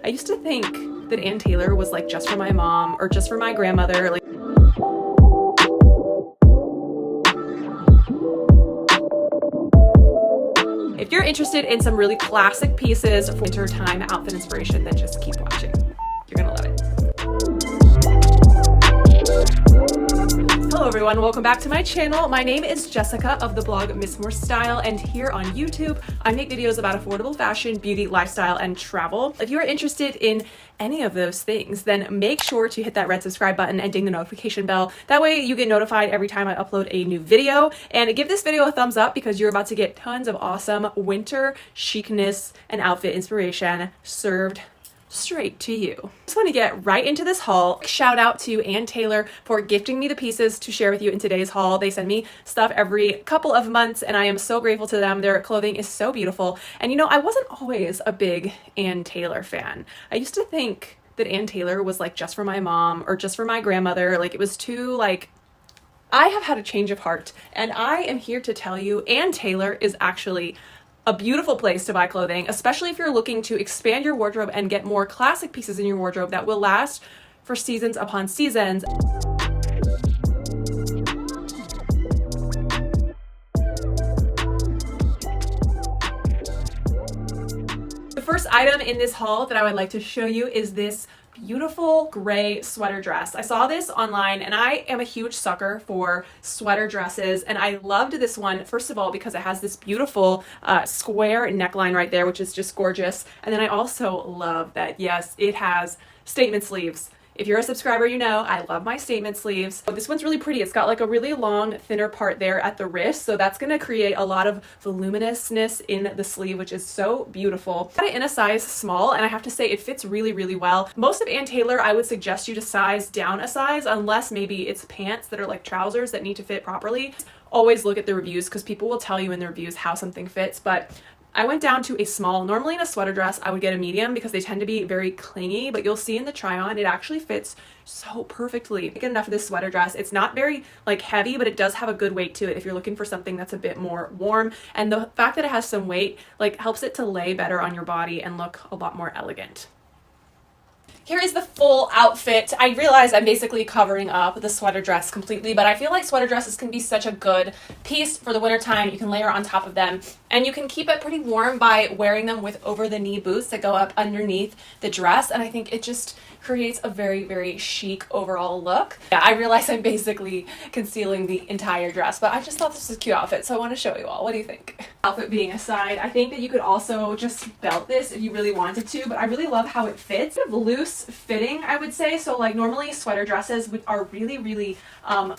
I used to think that Ann Taylor was like just for my mom or just for my grandmother. Like, if you're interested in some really classic pieces for wintertime outfit inspiration, then just keep watching. You're gonna love it. Hello everyone, welcome back to my channel. My name is Jessica of the blog Miss More Style, and here on YouTube, I make videos about affordable fashion, beauty, lifestyle, and travel. If you are interested in any of those things, then make sure to hit that red subscribe button and ding the notification bell. That way you get notified every time I upload a new video. And give this video a thumbs up because you're about to get tons of awesome winter chicness and outfit inspiration served straight to you. Just want to get right into this haul. Shout out to Ann Taylor for gifting me the pieces to share with you in today's haul. They send me stuff every couple of months and I am so grateful to them. Their clothing is so beautiful. And you know, I wasn't always a big Ann Taylor fan. I used to think that Ann Taylor was like just for my mom or just for my grandmother. Like it was too like, I have had a change of heart and I am here to tell you Ann Taylor is actually a beautiful place to buy clothing, especially if you're looking to expand your wardrobe and get more classic pieces in your wardrobe that will last for seasons upon seasons. The first item in this haul that I would like to show you is this beautiful gray sweater dress. I saw this online and I am a huge sucker for sweater dresses, and I loved this one first of all because it has this beautiful square neckline right there, which is just gorgeous. And then I also love that, yes, it has statement sleeves. If you're a subscriber, you know I love my statement sleeves. This one's really pretty. It's got like a really long, thinner part there at the wrist, so that's going to create a lot of voluminousness in the sleeve, which is so beautiful. I got it in a size small, and I have to say it fits really, really well. Most of Ann Taylor, I would suggest you to size down a size, unless maybe it's pants that are like trousers that need to fit properly. Always look at the reviews because people will tell you in the reviews how something fits, but I went down to a small. Normally in a sweater dress, I would get a medium because they tend to be very clingy, but you'll see in the try on, it actually fits so perfectly. Get enough of this sweater dress. It's not very like heavy, but it does have a good weight to it if you're looking for something that's a bit more warm. And the fact that it has some weight like helps it to lay better on your body and look a lot more elegant. Here is the full outfit. I realize I'm basically covering up the sweater dress completely, but I feel like sweater dresses can be such a good piece for the winter time. You can layer on top of them and you can keep it pretty warm by wearing them with over the knee boots that go up underneath the dress. And I think it just creates a very, very chic overall look. Yeah, I realize I'm basically concealing the entire dress, but I just thought this was a cute outfit, so I want to show you all. What do you think? Outfit being aside, I think that you could also just belt this if you really wanted to, but I really love how it fits. It's loose fitting, I would say. So like normally sweater dresses are really, really,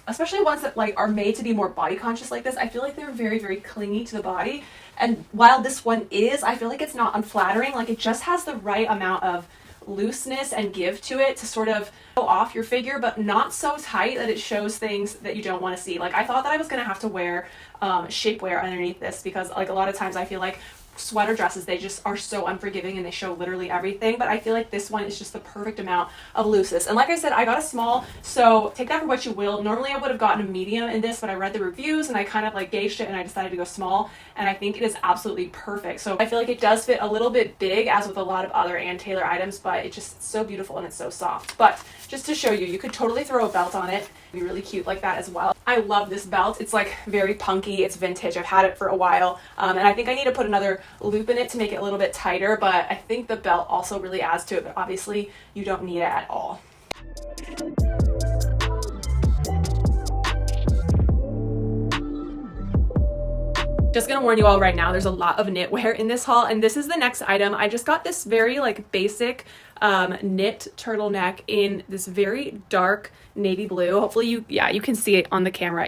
especially ones that like are made to be more body conscious like this, I feel like they're very, very clingy to the body. And while this one is, I feel like it's not unflattering. Like it just has the right amount of looseness and give to it to sort of go off your figure, but not so tight that it shows things that you don't want to see. Like I thought that I was going to have to wear shapewear underneath this because like a lot of times I feel like sweater dresses, they just are so unforgiving and they show literally everything, but I feel like this one is just the perfect amount of looseness. And like I said, I got a small, so take that for what you will. Normally I would have gotten a medium in this, but I read the reviews and I kind of like gauged it and I decided to go small, and I think it is absolutely perfect. So I feel like it does fit a little bit big as with a lot of other Ann Taylor items, but it's just so beautiful and it's so soft. But just to show you, you could totally throw a belt on it. It'd be really cute like that as well. I love this belt. It's like very punky. It's vintage. I've had it for a while. And I think I need to put another loop in it to make it a little bit tighter, but I think the belt also really adds to it, but obviously you don't need it at all. Just gonna warn you all right now, there's a lot of knitwear in this haul, and this is the next item. I just got this very like basic knit turtleneck in this very dark navy blue. Hopefully you can see it on the camera.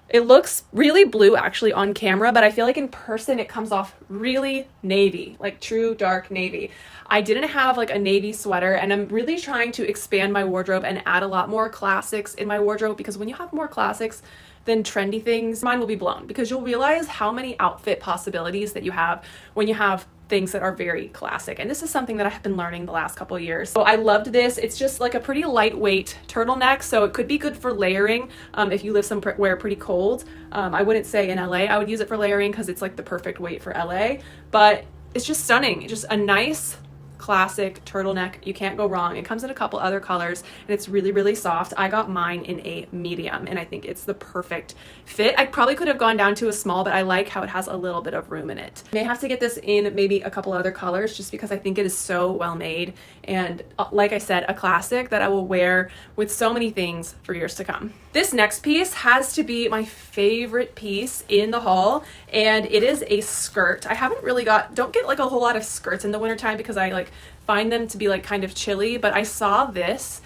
It looks really blue actually on camera, but I feel like in person it comes off really navy, like true dark navy. I didn't have like a navy sweater, and I'm really trying to expand my wardrobe and add a lot more classics in my wardrobe, because when you have more classics than trendy things, mine will be blown, because you'll realize how many outfit possibilities that you have when you have things that are very classic. And this is something that I've been learning the last couple of years. So I loved this. It's just like a pretty lightweight turtleneck, so it could be good for layering if you live somewhere pretty cold. I wouldn't say in LA I would use it for layering because it's like the perfect weight for LA, but it's just stunning. It's just a nice classic turtleneck. You can't go wrong. It comes in a couple other colors and it's really, really soft. I got mine in a medium and I think it's the perfect fit. I probably could have gone down to a small, but I like how it has a little bit of room in it. I may have to get this in maybe a couple other colors just because I think it is so well made and like I said, a classic that I will wear with so many things for years to come. This next piece has to be my favorite piece in the haul, and it is a skirt. I haven't really don't get like a whole lot of skirts in the wintertime because I like find them to be like kind of chilly, but I saw this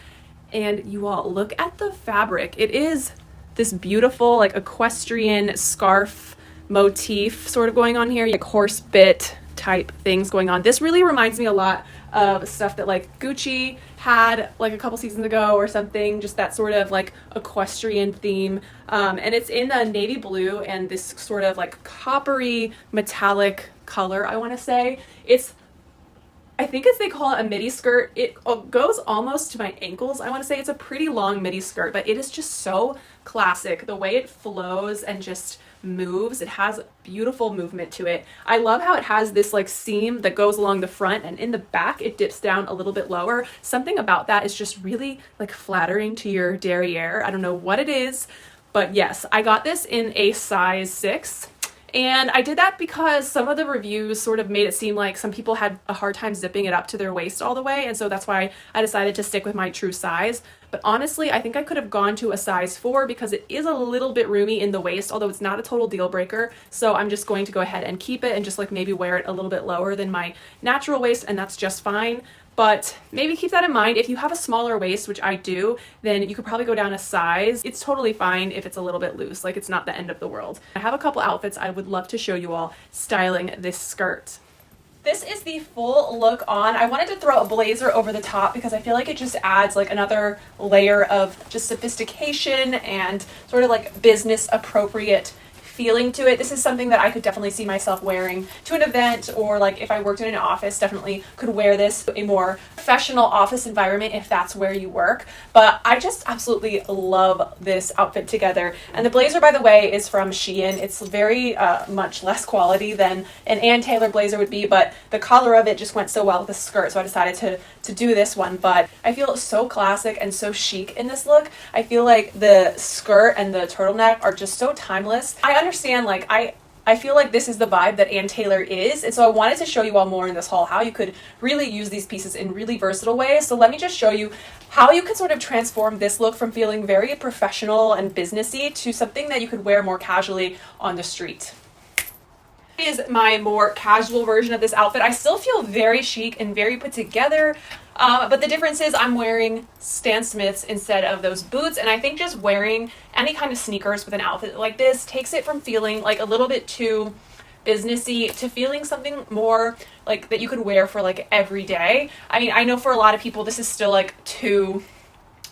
and you all look at the fabric. It is this beautiful like equestrian scarf motif sort of going on here, like horse bit type things going on. This really reminds me a lot of stuff that like Gucci had like a couple seasons ago or something, just that sort of like equestrian theme. And it's in the navy blue and this sort of like coppery metallic color, I want to say. I think they call it a midi skirt. It goes almost to my ankles. I want to say it's a pretty long midi skirt, but it is just so classic. The way it flows and just moves, it has beautiful movement to it. I love how it has this like seam that goes along the front and in the back it dips down a little bit lower. Something about that is just really like flattering to your derriere. I don't know what it is, but yes, I got this in a size 6. And I did that because some of the reviews sort of made it seem like some people had a hard time zipping it up to their waist all the way. And so that's why I decided to stick with my true size. But honestly, I think I could have gone to a size 4 because it is a little bit roomy in the waist, although it's not a total deal breaker. So I'm just going to go ahead and keep it and just like maybe wear it a little bit lower than my natural waist, and that's just fine. But maybe keep that in mind. If you have a smaller waist, which I do, then you could probably go down a size. It's totally fine if it's a little bit loose, like it's not the end of the world. I have a couple outfits I would love to show you all styling this skirt. This is the full look on. I wanted to throw a blazer over the top because I feel like it just adds like another layer of just sophistication and sort of like business appropriate feeling to it. This is something that I could definitely see myself wearing to an event, or like if I worked in an office, definitely could wear this to a more professional office environment if that's where you work. But I just absolutely love this outfit together. And the blazer, by the way, is from Shein. It's very much less quality than an Ann Taylor blazer would be, but the color of it just went so well with the skirt, so I decided to do this one. But I feel so classic and so chic in this look. I feel like the skirt and the turtleneck are just so timeless. I understand, like I feel like this is the vibe that Ann Taylor is, and so I wanted to show you all more in this haul how you could really use these pieces in really versatile ways. So let me just show you how you could sort of transform this look from feeling very professional and businessy to something that you could wear more casually on the street. Is my more casual version of this outfit. I still feel very chic and very put together, but the difference is I'm wearing Stan Smiths instead of those boots, and I think just wearing any kind of sneakers with an outfit like this takes it from feeling like a little bit too businessy to feeling something more like that you could wear for like every day. I mean, I know for a lot of people this is still like too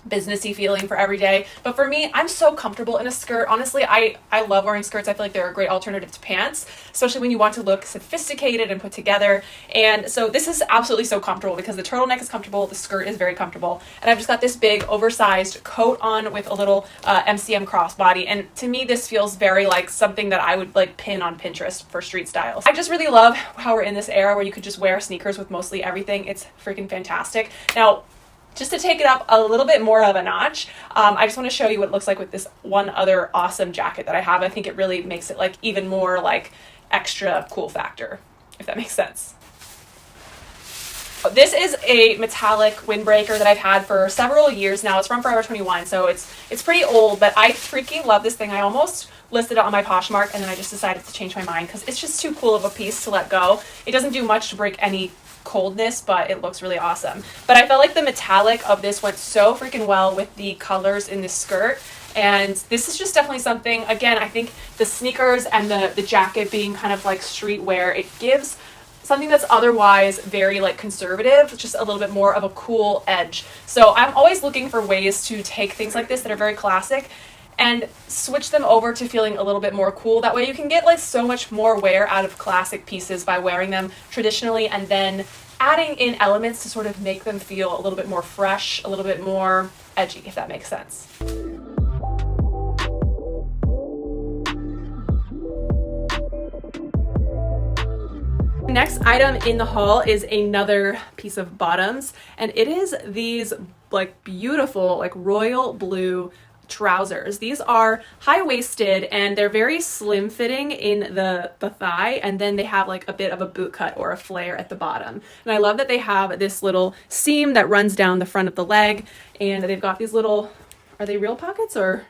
businessy feeling for every day, but for me, I'm so comfortable in a skirt. Honestly, I love wearing skirts. I feel like they're a great alternative to pants, especially when you want to look sophisticated and put together. And so this is absolutely so comfortable because the turtleneck is comfortable, the skirt is very comfortable, and I've just got this big oversized coat on with a little MCM crossbody, and to me this feels very like something that I would like pin on Pinterest for street styles. I just really love how we're in this era where you could just wear sneakers with mostly everything. It's freaking fantastic. Now, just to take it up a little bit more of a notch, I just want to show you what it looks like with this one other awesome jacket that I have. I think it really makes it like even more like extra cool factor, if that makes sense. This is a metallic windbreaker that I've had for several years now. It's from Forever 21, so it's pretty old, but I freaking love this thing. I almost listed it on my Poshmark, and then I just decided to change my mind because it's just too cool of a piece to let go. It doesn't do much to break any coldness, but it looks really awesome. But I felt like the metallic of this went so freaking well with the colors in this skirt, and this is just definitely something, again, I think the sneakers and the jacket being kind of like streetwear, it gives something that's otherwise very like conservative just a little bit more of a cool edge. So I'm always looking for ways to take things like this that are very classic and switch them over to feeling a little bit more cool. That way you can get like so much more wear out of classic pieces by wearing them traditionally and then adding in elements to sort of make them feel a little bit more fresh, a little bit more edgy, if that makes sense. next item in the haul is another piece of bottoms, and it is these like beautiful like royal blue trousers. These are high-waisted and they're very slim fitting in the thigh, and then they have like a bit of a boot cut or a flare at the bottom. And I love that they have this little seam that runs down the front of the leg, and they've got these little, are they real pockets? Or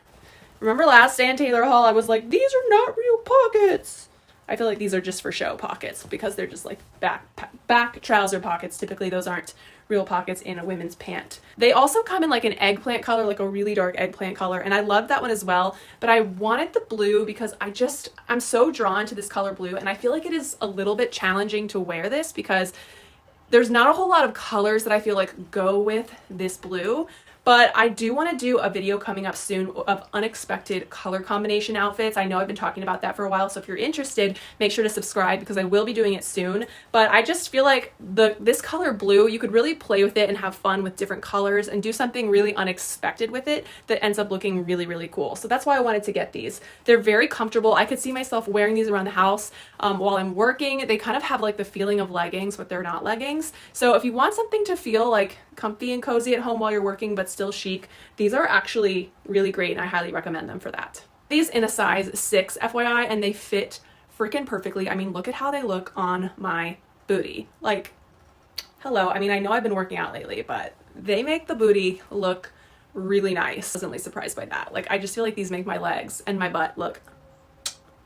remember last Ann Taylor haul I was like, these are not real pockets. I feel like these are just for show pockets because they're just like back trouser pockets. Typically those aren't real pockets in a women's pant. They also come in like an eggplant color, like a really dark eggplant color, and I love that one as well, but I wanted the blue because I'm so drawn to this color blue, and I feel like it is a little bit challenging to wear this because there's not a whole lot of colors that I feel like go with this blue. But I do want to do a video coming up soon of unexpected color combination outfits. I know I've been talking about that for a while, so if you're interested, make sure to subscribe because I will be doing it soon. But I just feel like this color blue, you could really play with it and have fun with different colors and do something really unexpected with it that ends up looking really, really cool. So that's why I wanted to get these. They're very comfortable. I could see myself wearing these around the house while I'm working. They kind of have like the feeling of leggings, but they're not leggings. So if you want something to feel like comfy and cozy at home while you're working but still chic, these are actually really great and I highly recommend them for that. These in a size 6 FYI, and they fit freaking perfectly. I mean, look at how they look on my booty. Like, hello. I mean, I know I've been working out lately, but they make the booty look really nice. Pleasantly surprised by that. Like, I just feel like these make my legs and my butt look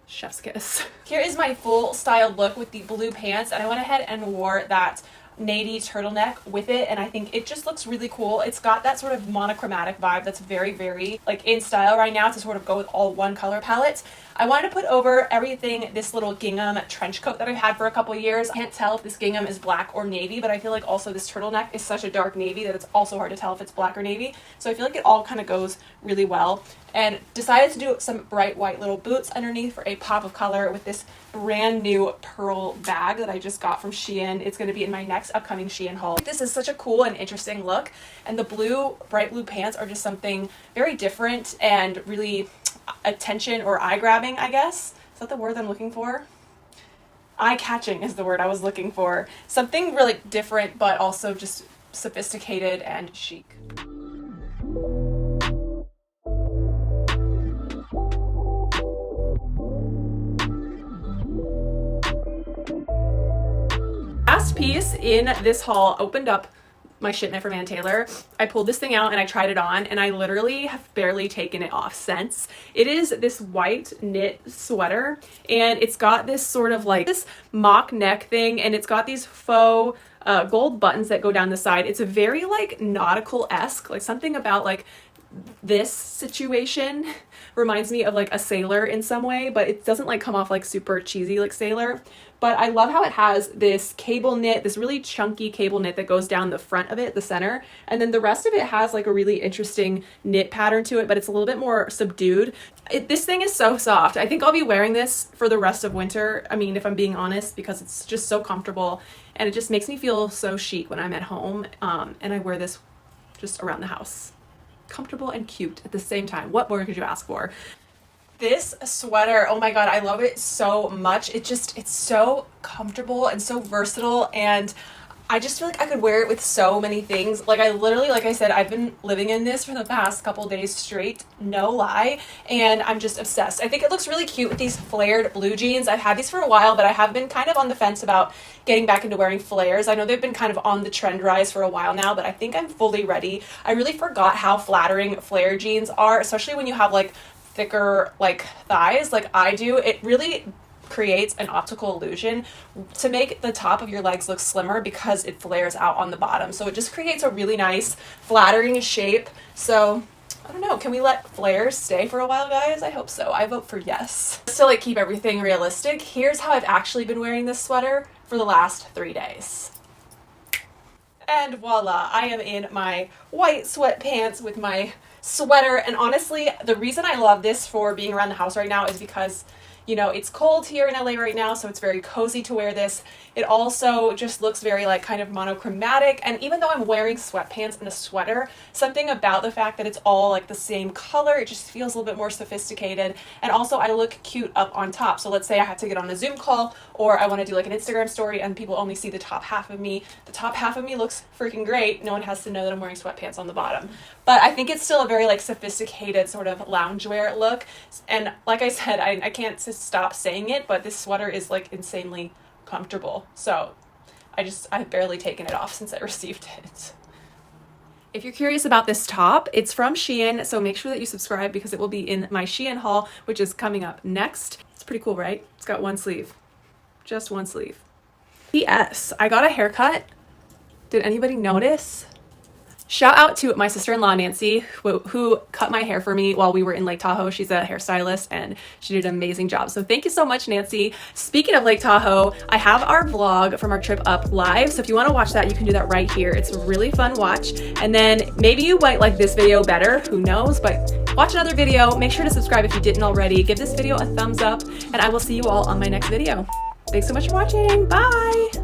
chef's kiss. Here is my full styled look with the blue pants, and I went ahead and wore that navy turtleneck with it, and I think it just looks really cool. It's got that sort of monochromatic vibe that's very, very like in style right now to sort of go with all one color palettes. I wanted to put over everything this little gingham trench coat that I've had for a couple years. I can't tell if this gingham is black or navy, but I feel like also this turtleneck is such a dark navy that it's also hard to tell if it's black or navy. So I feel like it all kind of goes really well. And decided to do some bright white little boots underneath for a pop of color with this brand new pearl bag that I just got from Shein. It's going to be in my next upcoming Shein haul. This is such a cool and interesting look, and the blue, bright blue pants are just something very different and really attention or eye-grabbing, I guess. Is that the word I'm looking for? Eye-catching is the word I was looking for. Something really different, but also just sophisticated and chic. Last piece in this haul, opened up my shipment from Ann Taylor. I pulled this thing out and I tried it on, and I literally have barely taken it off since. It is this white knit sweater, and it's got this sort of like this mock neck thing, and it's got these faux gold buttons that go down the side. It's a very like nautical-esque, like something about like this situation reminds me of like a sailor in some way, but it doesn't like come off like super cheesy like sailor. But I love how it has this cable knit, this really chunky cable knit that goes down the front of it, the center, and then the rest of it has like a really interesting knit pattern to it, but it's a little bit more subdued. This thing is so soft. I think I'll be wearing this for the rest of winter. I mean, if I'm being honest, because it's just so comfortable and it just makes me feel so chic when I'm at home, and I wear this just around the house. Comfortable and cute at the same time. What more could you ask for? This sweater, oh my god, I love it so much. It's so comfortable and so versatile, and I just feel like I could wear it with so many things. Like I literally, like I said, I've been living in this for the past couple days straight, no lie, and I'm just obsessed. I think it looks really cute with these flared blue jeans. I've had these for a while, but I have been kind of on the fence about getting back into wearing flares. I know they've been kind of on the trend rise for a while now, but I think I'm fully ready. I really forgot how flattering flare jeans are, especially when you have like thicker like thighs like I do. It really creates an optical illusion to make the top of your legs look slimmer because it flares out on the bottom. So it just creates a really nice flattering shape. So I don't know, can we let flares stay for a while, guys? I hope so. I vote for yes. Just to like keep everything realistic, here's how I've actually been wearing this sweater for the last 3 days. And voila, I am in my white sweatpants with my sweater, and honestly, the reason I love this for being around the house right now is because You know, it's cold here in LA right now, so it's very cozy to wear this. It also just looks very like kind of monochromatic, and even though I'm wearing sweatpants and a sweater, something about the fact that it's all like the same color, it just feels a little bit more sophisticated. And also I look cute up on top. So let's say I have to get on a Zoom call, or I want to do like an Instagram story and people only see the top half of me. The top half of me looks freaking great. No one has to know that I'm wearing sweatpants on the bottom. But I think it's still a very like sophisticated sort of loungewear look. And like I said, I can't stop saying it, but this sweater is like insanely comfortable. So I've barely taken it off since I received it. If you're curious about this top, it's from Shein, so make sure that you subscribe because it will be in my Shein haul, which is coming up next. It's pretty cool, right? It's got one sleeve. Just one sleeve. P.S. I got a haircut. Did anybody notice? Shout out to my sister-in-law, Nancy, who cut my hair for me while we were in Lake Tahoe. She's a hairstylist and she did an amazing job. So thank you so much, Nancy. Speaking of Lake Tahoe, I have our vlog from our trip up live. So if you want to watch that, you can do that right here. It's a really fun watch. And then maybe you might like this video better, who knows, but watch another video. Make sure to subscribe if you didn't already. Give this video a thumbs up and I will see you all on my next video. Thanks so much for watching. Bye.